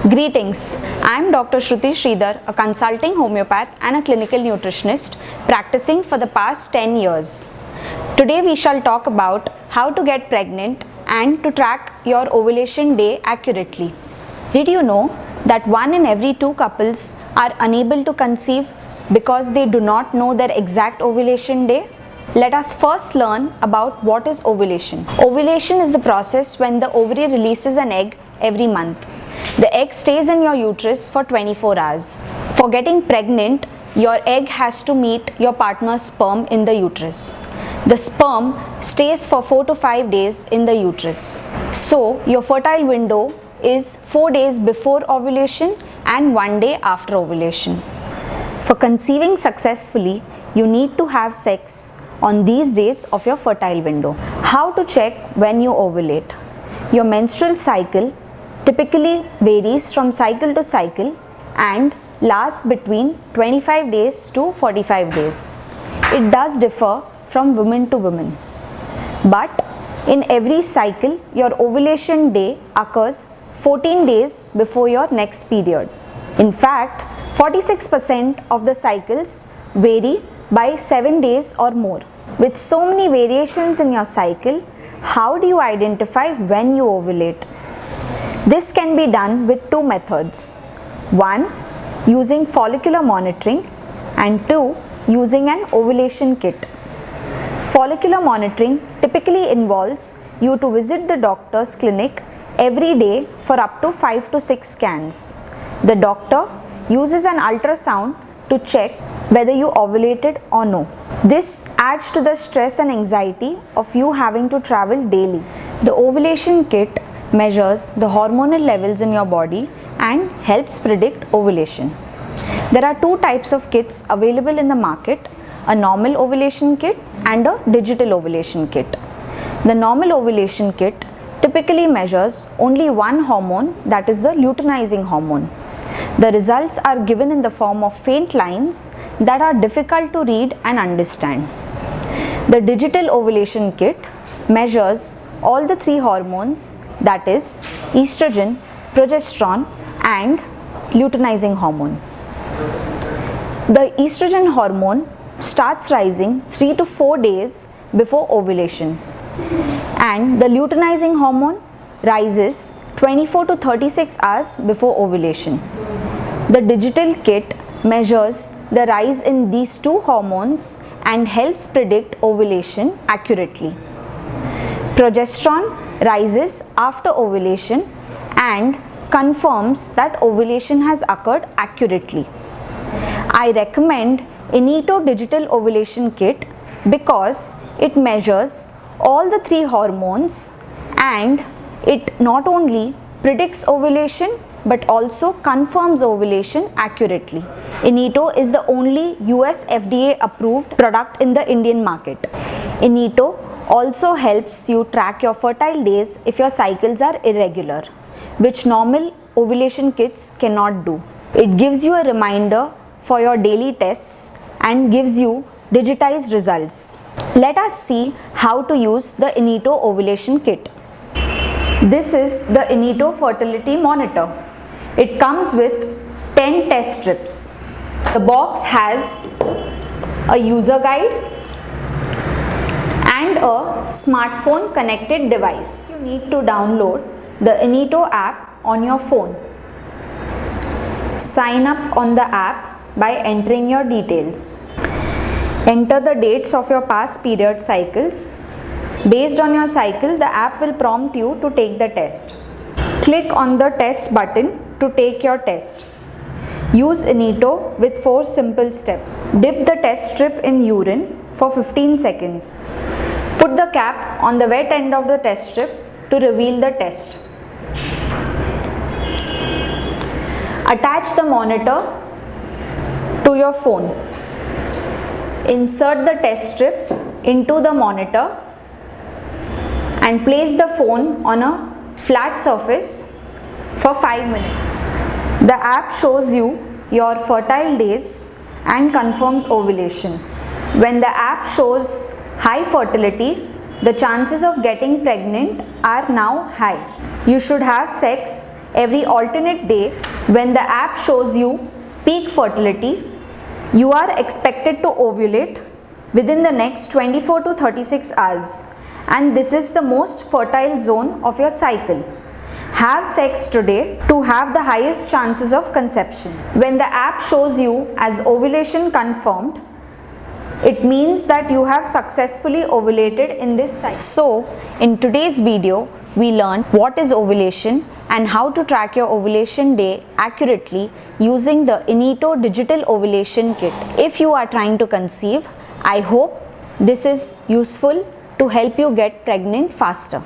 Greetings, I am Dr. Shruthi Shridhar, a consulting homeopath and a clinical nutritionist practicing for the past 10 years. Today we shall talk about how to get pregnant and to track your ovulation day accurately. Did you know that 1 in every 2 couples are unable to conceive because they do not know their exact ovulation day? Let us first learn about what is ovulation. Ovulation is the process when the ovary releases an egg every month. The egg stays in your uterus for 24 hours. For getting pregnant, your egg has to meet your partner's sperm in the uterus. The sperm stays for 4 to 5 days in the uterus. So, your fertile window is 4 days before ovulation and 1 day after ovulation. For conceiving successfully, you need to have sex on these days of your fertile window. How to check when you ovulate? Your menstrual cycle typically varies from cycle to cycle and lasts between 25 days to 45 days. It does differ from woman to woman. But in every cycle, your ovulation day occurs 14 days before your next period. In fact, 46% of the cycles vary by 7 days or more. With so many variations in your cycle, how do you identify when you ovulate? This can be done with 2 methods. 1. Using follicular monitoring and 2. Using an ovulation kit. Follicular monitoring typically involves you to visit the doctor's clinic every day for up to 5 to 6 scans. The doctor uses an ultrasound to check whether you ovulated or no. This adds to the stress and anxiety of you having to travel daily. The ovulation kit measures the hormonal levels in your body and helps predict ovulation. There are 2 types of kits available in the market, a normal ovulation kit and a digital ovulation kit. The normal ovulation kit typically measures only one hormone, that is the luteinizing hormone. The results are given in the form of faint lines that are difficult to read and understand. The digital ovulation kit measures all the 3 hormones, that is estrogen, progesterone and luteinizing hormone. The estrogen hormone starts rising 3 to 4 days before ovulation and the luteinizing hormone rises 24 to 36 hours before ovulation. The digital kit measures the rise in these 2 hormones and helps predict ovulation accurately. Progesterone rises after ovulation and confirms that ovulation has occurred accurately. I recommend Inito Digital Ovulation Kit because it measures all the 3 hormones and it not only predicts ovulation but also confirms ovulation accurately. Inito is the only US FDA approved product in the Indian market. Inito also helps you track your fertile days if your cycles are irregular, which normal ovulation kits cannot do. It gives you a reminder for your daily tests and gives you digitized results. Let us see how to use the Inito ovulation kit. This is the Inito fertility monitor. It comes with 10 test strips. The box has a user guide and a smartphone connected device. You need to download the Inito app on your phone. Sign up on the app by entering your details. Enter the dates of your past period cycles. Based on your cycle, the app will prompt you to take the test. Click on the test button to take your test. Use Inito with 4 simple steps. Dip the test strip in urine for 15 seconds. Put the cap on the wet end of the test strip to reveal the test. Attach the monitor to your phone. Insert the test strip into the monitor and place the phone on a flat surface for 5 minutes. The app shows you your fertile days and confirms ovulation. When the app shows high fertility, the chances of getting pregnant are now high. You should have sex every alternate day when the app shows you peak fertility, you are expected to ovulate within the next 24 to 36 hours, and this is the most fertile zone of your cycle. Have sex today to have the highest chances of conception. When the app shows you as ovulation confirmed, it means that you have successfully ovulated in this cycle. So, in today's video, we learned what is ovulation and how to track your ovulation day accurately using the Inito digital ovulation kit. If you are trying to conceive, I hope this is useful to help you get pregnant faster.